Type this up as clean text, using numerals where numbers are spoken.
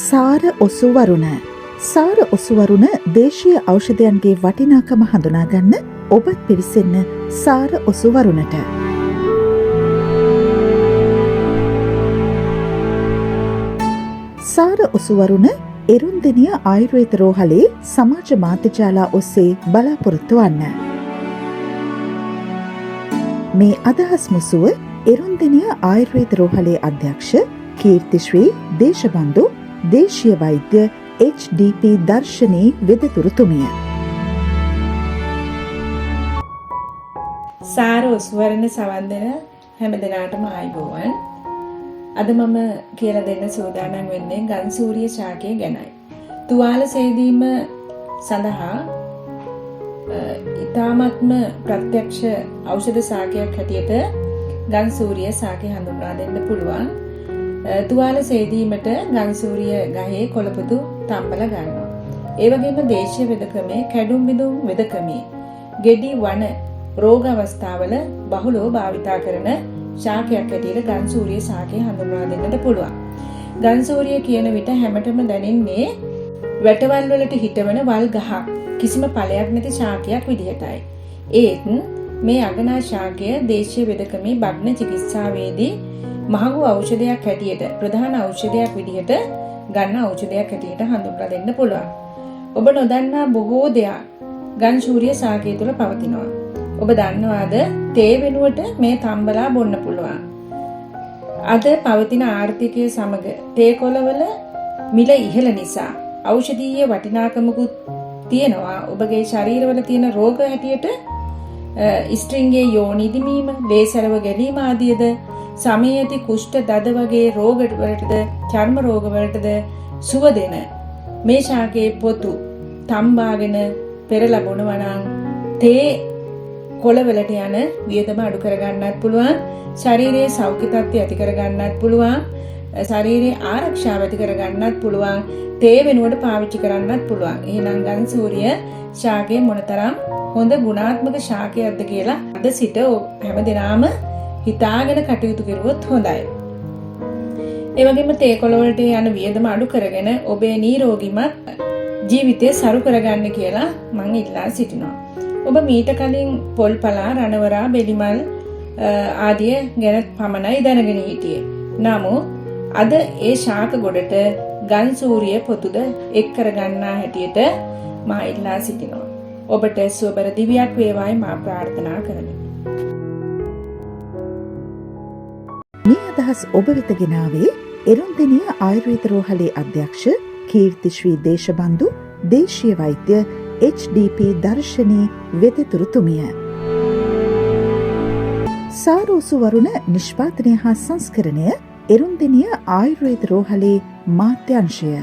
සාර ඔසුවරුණ. සාර ඔසුවරුණ දේශීය ඖෂධයන්ගේ වටිනාකම හඳුනාගන්න ඔබත් පිවිසෙන්න සාර ඔසුවරුණට. සාර ඔසුවරුණ එරුන්දෙනිය ආයුර්වේද රෝහලේ සමාජ මාධ්‍යජාලා ඔස්සේ බලාපොරොත්තු වන්න. මේ අදහස් මුසුව එරුන්දෙනිය ආයුර්වේද රෝහලේ අධ්‍යක්ෂ කීර්තිශ්‍රී දේශබන්දු දේශීය වෛද්‍ය HDP දර්ශනී වෙදතුරුතුමිය. සාර ඔසුවරුණ සවන් දෙන හැම දිනාටම ආයුබෝවන්. අද මම කියලා දෙන්න සූදානම් වෙන්නේ ගන්සූරිය ශාකය ගැනයි. තුවාල සේදීම සඳහා ඊ타මත්ම ප්‍රත්‍යක්ෂ ඖෂධ ශාකයක් හැටියට ගන්සූරිය ශාකය හඳුන්වා දෙන්න පුළුවන්. තුවාල සේදීමට ගන්සූරිය ගහේ කොළපොතු තම්බල ගන්නවා. ඒ වගේම දේශීය වෙදකමේ කැඩුම් බිඳුම් වෙදකමේ ගෙඩි වන රෝග අවස්ථාවල බහුලව භාවිතා කරන ශාකයක් හැටියට ගන්සූරිය ශාකය හඳුන්වා දෙන්නට පුළුවන්. ගන්සූරිය කියන විට හැමතෙම දැනෙන්නේ වැටවල් වලට හිටවන වල් ගහක් කිසිම ඵලයක් නැති ශාකයක් විදිහටයි. ඒත් මේ අගනා ශාකය දේශීය වෙදකමේ භග්න චිකිත්සාවේදී මහඟු ඖෂධයක් හැටියට ප්‍රධාන ඖෂධයක් විදිහට ගන්න ඖෂධයක් හැටියට හඳුන්වා දෙන්න පුළුවන්. ඔබ නොදන්නා බොහෝ දෙයක් ගන්සූරිය ශාකය තුළ පවතිනවා. ඔබ දන්නවාද තේ වෙනුවට මේ තම්බලා බොන්න පුළුවන්. අද පවතින ආර්ථිකය සමග තේ කොළවල මිල ඉහළ නිසා ඖෂධීය වටිනාකමකුත් තියෙනවා. ඔබගේ ශරීරවල තියෙන රෝග හැටියට ස්ත්‍රින්ගේ යෝනි දිමීම, ලේසරව ගැලීම ආදියද, සමයේ ඇති කුෂ්ඨ දද වගේ රෝග වලටද, චර්ම රෝග වලටද සුව දෙන මේ ශාකයේ පොතු තම්බාගෙන පෙරලා බොනවා නම් තේ කොළවලට යන වියදම අඩු කරගන්නත් පුළුවන්. ශරීරයේ සෞඛ්‍ය තත්ත්වය ඇති කරගන්නත් පුළුවන්. ශරීරයේ ආරක්ෂාව ඇති කරගන්නත් පුළුවන්. තේ වෙනුවට පාවිච්චි කරන්නත් පුළුවන්. එහෙනම් ගන්සූරිය ශාකය මොනතරම් හොඳ ගුණාත්මක ශාකයක්ද කියලා අද සිට හැමදෙනාම හිතාගෙන කටයුතු කරුවොත් හොඳයි. ඒ වගේම තේ කොළ වලට යන වියදම අඩු කරගෙන ඔබේ නිරෝගීමත් ජීවිතය සරු කරගන්න කියලා මම ඉල්ලා සිටිනවා. ඔබ මීට කලින් පොල්පලා, රණවරා, බෙලිමල් ආදිය ගැන පමණයි දැනගෙන හිටියේ. නමුත් අද ඒ ශාක ගොඩට ගන්සූරිය පොතුද එක් කරගන්නා හැටියට මා ඉල්ලා සිටිනවා. ඔබට සුවබර දිවියක් වේවායි මා ප්‍රාර්ථනා කරමි. මේ අදහස් ඔබ වෙත ගෙනාවේ එරුන්දෙනිය ආයුර්වේද රෝහලේ අධ්‍යක්ෂ කීර්තිශ්‍රී දේශබන්දු දේශීය වෛද්‍ය HDP දර්ශනී වෙදතුරුතුමිය. සාර ඔසුවරුණ නිෂ්පාදනය හා සංස්කරණය එරුන්දෙනිය ආයුර්වේද රෝහලේ මාධ්‍යංශය.